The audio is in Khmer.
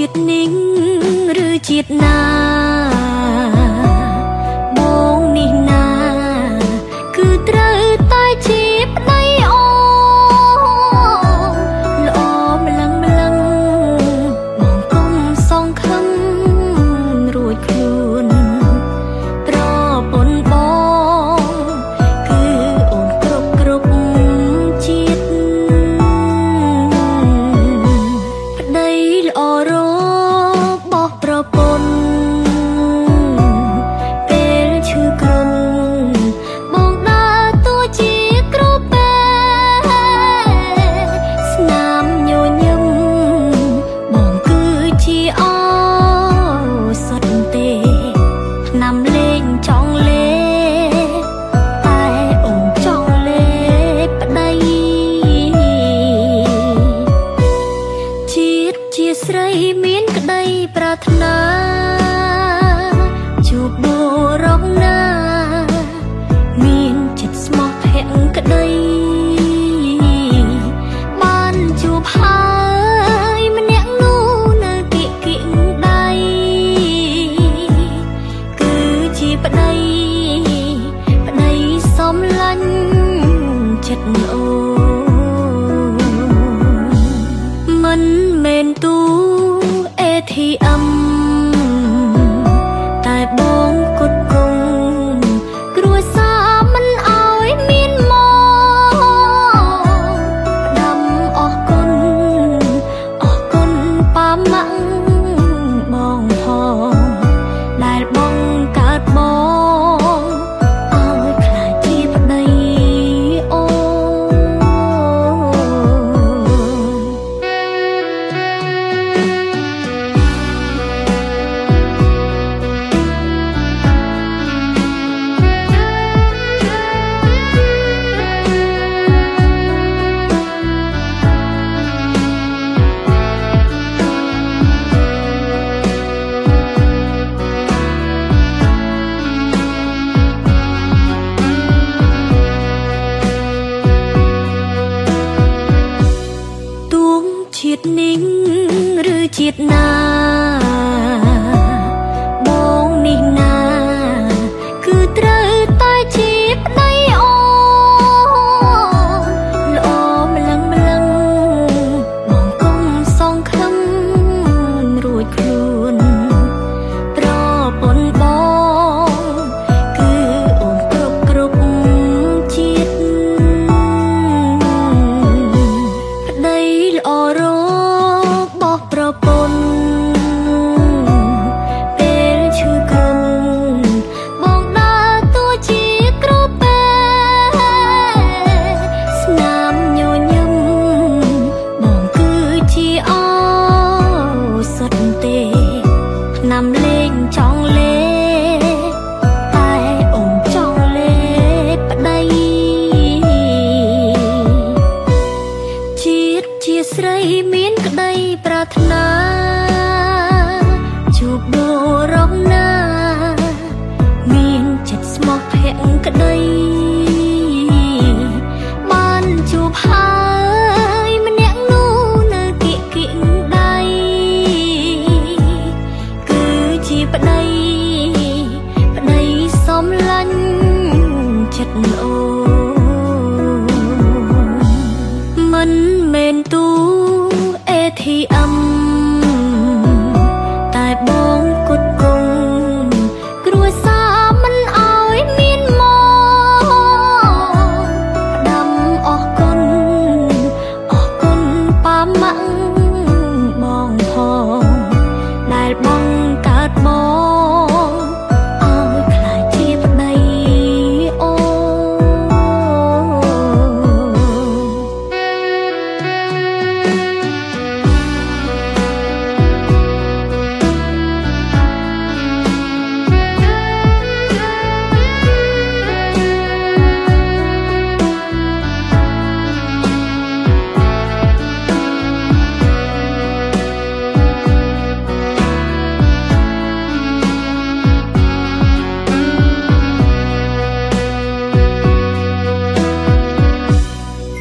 ជាតិនេះឬជាតិណាបងនេះណាគឺត្រូវតែជាប្តីអូល្អម្លឹងម្លឹងបងកុំសងខឹងរួចខ្លួនប្រពន្ធបងគឺអូនគ្រប់ជាតិប្តីល្អរបស់ប្រពន្ធពេលឈឺគ្រុនបងដើរតួជាគ្រូពេស្នាមញញឹមបងគឺជាអសតទេឆ្នាំលេងចង់លេតែអូនចង់លេប្តីជាតិជាស្រីមានក្តីប្រាថ្នាជួបបុរសណាមានចិត្តស្មោះភក្តីបានជួបហើយម្នាក់នោះនៅគៀកដៃគឺជាប្តីសំឡាញ់ចិត្តអូមិនមែនទូ ATM តែបងគត់គង់គ្រួសារមិនអោយមានមកផ្ដាំអរគុណប៉ាម៉ាក់បងផងដែលបងកើតបងអោយខ្លាចជាប្តីអូជាតិនេះឬជាតិណាបងនេះណាគឺត្រូវតែជាប្តីអូល្អម្លឹងម្លឹងបងកុំសងខឹងរួចខ្លួនប្រពន្ធបងគឺអូនគ្រប់ជាតិប្តីល្អរបស់ប្រពន្ធពេលឈឺគ្រុនបងដើរតួជាគ្រូពេស្នាមញញឹមបងគឺជាអសតទេឆ្នាំលេងចង់លេតែអូនចង់លេប្តីជាតិជាស្រីមានក្តីប្រាថ្នាជួបបុរសណាមានចិត្តស្មោះភក្តីបានជួបហើយម្នាក់នោះនៅគៀកដៃគឺជាប្តីសំឡាញ់ចិត្តអូមិនមែនទូ ATM